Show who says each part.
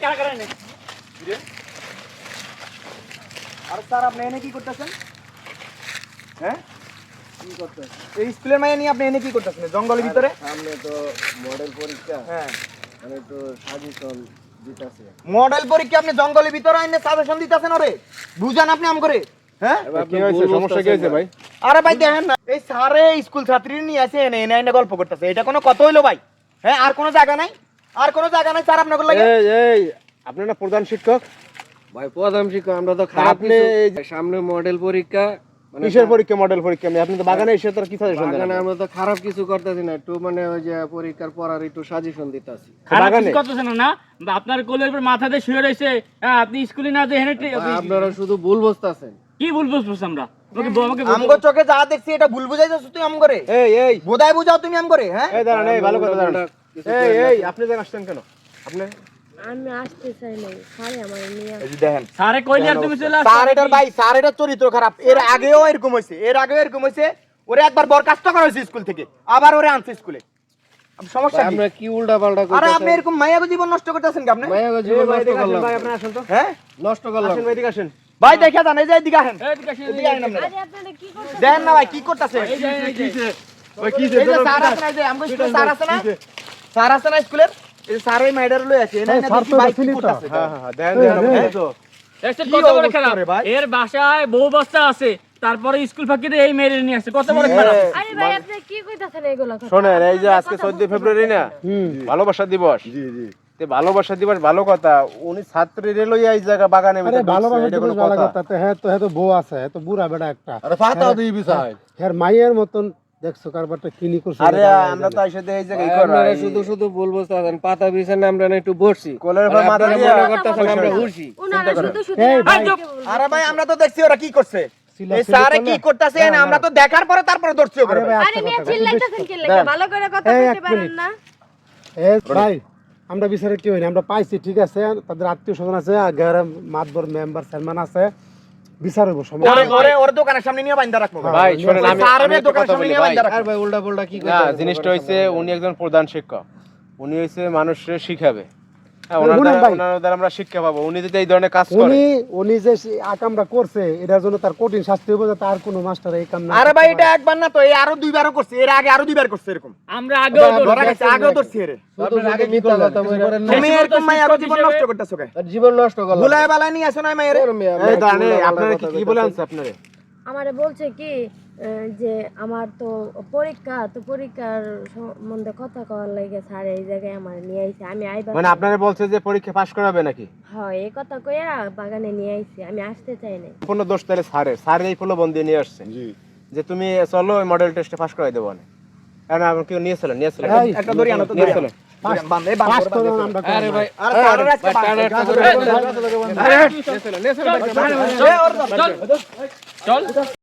Speaker 1: কারা কারা নেই
Speaker 2: আর স্যার আপনি এনে কি করতেছেন? হ্যাঁ কি করতেছেন? এই স্কুলের মাইয়া নিয়ে আপনি এনে কি করতেছেন জঙ্গলের ভিতরে?
Speaker 3: সামনে তো মডেল পরীক্ষা,
Speaker 2: হ্যাঁ
Speaker 3: মানে তো সাজেশন দিতেছে।
Speaker 2: মডেল পরীক্ষা আপনি জঙ্গলের ভিতরে আইনে সাজেশন দিতেছেন ওরে? বুঝান আপনি আম করে? হ্যাঁ
Speaker 3: কি হয়েছে, সমস্যা কি হয়েছে ভাই?
Speaker 2: আরে ভাই দেখেন না, এই স্যারে স্কুল ছাত্রী নিয়ে আসে এনে এনে এনে গল্প করতেছে, এটা কোনো কথা হইলো ভাই? হ্যাঁ আর কোনো জায়গা নাই? আর কোনো জায়গা নাই স্যার আপনাদের লাগে?
Speaker 4: এই আপনি না প্রধান শিক্ষক?
Speaker 3: ভাই প্রধান শিক্ষক আমরা তো খারাপ
Speaker 4: আপনি
Speaker 3: কিছু, সামনে মডেল পরীক্ষা, মানে
Speaker 4: কিসের পরীক্ষা, মডেল পরীক্ষা? আপনি তো বাগানে এসে তোর কি সাজেশন দেন?
Speaker 3: বাগানে আমরা তো খারাপ কিছু করতেছি না, একটু মানে ওই যে পরীক্ষার পড়ার একটু সাজেশন দিতেছি।
Speaker 1: খারাপ কিছু করতেছেন না বা আপনার কোলের উপর মাথা দিয়ে শুয়ে রয়েছে, হ্যাঁ আপনি স্কুলে না যে হেনে
Speaker 3: আপনারা শুধু ভুল বুঝতেছেন।
Speaker 1: কি ভুল বুঝবো আমরা? আমাকে
Speaker 2: আমগো চোখে যা দেখছি এটা ভুল বুঝাইছস তুই আম করে?
Speaker 4: এই
Speaker 2: বোধায় বুঝাও তুমি আম করে? হ্যাঁ
Speaker 4: এই দাঁড়ান, এই ভালো করে দাঁড়ান। এই আপনি যেন আসছেন কেন? আপনি
Speaker 5: আমি আসতে চাই নাই, স্যার আমার নিয়ে
Speaker 2: এই যে দেখেন
Speaker 1: স্যারে কইলে আর তুমি চলে আসো।
Speaker 2: স্যার এটার ভাই, স্যার এটার চরিত্র খারাপ। এর আগেও এরকম হয়েছে, ওরে একবার বরখাস্ত করা হয়েছে স্কুল থেকে, আবার ওরে আনছে স্কুলে। সমস্যা কি?
Speaker 3: আমরা কি উল্টা পাল্টা
Speaker 2: আরে আপনি
Speaker 3: করতেছেন?
Speaker 2: এরকম মায়াগো জীবন নষ্ট করতেছেন কি আপনি?
Speaker 3: মায়া জীবন নষ্ট করলাম,
Speaker 4: ভাই আপনি আসেন তো।
Speaker 2: হ্যাঁ
Speaker 3: নষ্ট করলাম।
Speaker 4: আসেন ভাই, এদিকে আসেন।
Speaker 2: ভাই দেখা যান, এই যে এদিকে আসেন,
Speaker 1: এদিকে আসেন,
Speaker 2: এদিকে আসেন আপনারা।
Speaker 5: আরে আপনারা কি করছেন?
Speaker 2: দেখেন না ভাই কি করতেছে?
Speaker 1: এই যে, এই যে।
Speaker 4: ওই কি
Speaker 2: এই যে স্যার আছে না, এই যে আমগো স্কুলে স্যার আছে না? স্যার আছে না স্কুলের? এই স্যার এই ম্যাডার লই আছে, এনে এনে দেখি ভাই কি করতেছে।
Speaker 4: হ্যাঁ দেন তো।
Speaker 1: এসে
Speaker 2: কি
Speaker 1: কত বড়
Speaker 2: অবস্থা
Speaker 1: খারাপ
Speaker 2: রে ভাই?
Speaker 1: এর বাসায় বউ বাচ্চা আছে, তারপরে স্কুল ফাঁকি দিয়ে এই মেয়ের নিয়ে আসছে, কত বড় খারাপ।
Speaker 5: আরে ভাই আপনি কি কইতাছেন এগুলা কথা?
Speaker 4: শোনেন, এই যে আজকে 14 ফেব্রুয়ারি না, ভালোবাসা দিবস। তে ভালোবাসা দিবস ভালো কথা, উনি ছাত্রীরে লইয়া এই জায়গা বাগানে
Speaker 6: আরে ভালোবাসা
Speaker 4: এটা কোনো
Speaker 6: দিবস ভালো
Speaker 4: কথা?
Speaker 6: কথা তো, হ্যাঁ তো বউ আছে, এত বুড়া বেটা একটা।
Speaker 4: আরে ফাতা দিই বিছাই।
Speaker 6: হ্যাঁ মাইয়ের মতন দেখছো কারবারটা কিনি করছে।
Speaker 4: আরে আমরা তো আইসা দেই এই জায়গা এই
Speaker 3: আপনারা
Speaker 4: করা।
Speaker 3: শুধু শুধু ভুল বুঝতেছেন, পাতা বিছানা আমরা না একটু বসছি,
Speaker 4: কোলের উপর মাথা
Speaker 3: আপনারা
Speaker 4: দিয়া
Speaker 3: মনে করতেছেন আমরা হুরছি।
Speaker 5: উনারা শুধু শুধু
Speaker 6: এই ভাই,
Speaker 2: আরে ভাই আমরা তো দেখছি ওরা কি করছে,
Speaker 6: ছিল-
Speaker 2: এই
Speaker 6: ছিল
Speaker 2: স্যারে
Speaker 6: তো
Speaker 2: কি
Speaker 6: না?
Speaker 2: করতেছে এনে আমরা তো দেখার পরে তারপরে ধরছি ওকে।
Speaker 6: আরে ভাই
Speaker 5: আরে
Speaker 6: আস্তে
Speaker 5: মিয়া
Speaker 6: কথা
Speaker 5: চিল্লাইতাছেন কি লাগে? ভালো করে কথা
Speaker 6: এই,
Speaker 5: বলতে
Speaker 6: এক
Speaker 5: পারেন
Speaker 6: মিনিট।
Speaker 5: না?
Speaker 6: এই ভাই, আমরা বিচারে কি হইনি, আমরা পাইছি ঠিক আছে, তাদের আত্মীয় স্বজন আছে, গ্রামের মাতবর মেম্বার চেয়ারম্যান আছে, বিচার হইব সময়।
Speaker 2: ওর দোকানের সামনে নিয়ে বাইন্দা রাখবো
Speaker 4: ভাই শুনেন, আমি
Speaker 2: স্যারের
Speaker 4: একটা
Speaker 2: দোকানের
Speaker 4: কথা
Speaker 2: সামনে
Speaker 4: বলি
Speaker 2: নিয়ে
Speaker 4: ভাই।
Speaker 2: বাইন্দা রাখবো।
Speaker 3: আর ভাই উল্টা পাল্টা কি
Speaker 4: না,
Speaker 3: করতেছেন?
Speaker 4: জিনিসটা হইছে উনি একজন প্রধান শিক্ষক, উনি হইছে মানুষের শিখাবে। হ্যাঁ, ওনার
Speaker 6: শুনেন
Speaker 4: দ্বারা-
Speaker 6: ভাই।
Speaker 4: ওনার দ্বারা আমরা শিক্ষা পাবো। উনি যদি এই ধরনের কাজ করে,
Speaker 6: উনি যে আকামটা করছে এটার জন্য তার কঠিন শাস্তি হইব, যাতে আর কোনো মাস্টার এই কাম না
Speaker 2: আরে
Speaker 6: করতে
Speaker 2: ভাই
Speaker 6: পারে।
Speaker 2: এটা একবার না তো, এই আরো দুইবারও করছে, এর আগে আরো দুইবার করছে এরকম।
Speaker 1: আমরা আগেও
Speaker 2: ধরা গেছে, আগেও ধরছি এরে।
Speaker 3: শুধু শুধু মিথ্যা কথা বলেন না।
Speaker 2: তুমি এরকম মাইয়াগো জীবন নষ্ট করতেছো কে?
Speaker 3: আর জীবন নষ্ট করলাম।
Speaker 2: ভুলায় বালায় নিয়ে আসো না মাইয়ারে।
Speaker 4: এই দাঁড়ান, আপনারা কি বলে আনছে আপনারে?
Speaker 5: আমারে বলছে কি যে আমার তো পরীক্ষা, তো পরীক্ষার সম্বন্ধে কথা কওয়ার লাগে স্যার এই জায়গায় আমার নিয়ে আইছে। আমি আইবা
Speaker 4: মানে আপনারা বলছে যে পরীক্ষা পাস করাবে নাকি?
Speaker 5: হয় এই কথা কইয়া বাগানে নিয়ে আইছি, আমি আসতে চাই নাই।
Speaker 4: পূর্ণ দোষ তাহলে স্যারের এই প্রলোভন দিয়ে নিয়ে আসছে যে তুমি চলো ওই মডেল টেস্টে পাস করাই দেবো না। কারণ আপনি কেউ নিয়েছিলেন
Speaker 6: এই,
Speaker 2: একটা দড়ি আনো তো,
Speaker 4: নিয়ে
Speaker 2: দড়ি
Speaker 4: চলেন।
Speaker 2: আনো। বান্ধ, এই বান্ধ,
Speaker 6: পাস
Speaker 2: ওরে
Speaker 6: করো
Speaker 2: বান্ধ।
Speaker 6: না, আমরা করবো
Speaker 3: আরে
Speaker 6: না।
Speaker 3: ভাই,
Speaker 2: আরে স্যারের আজকে
Speaker 3: ভাই, টানা একটা করে-
Speaker 2: বান্ধ।
Speaker 1: চল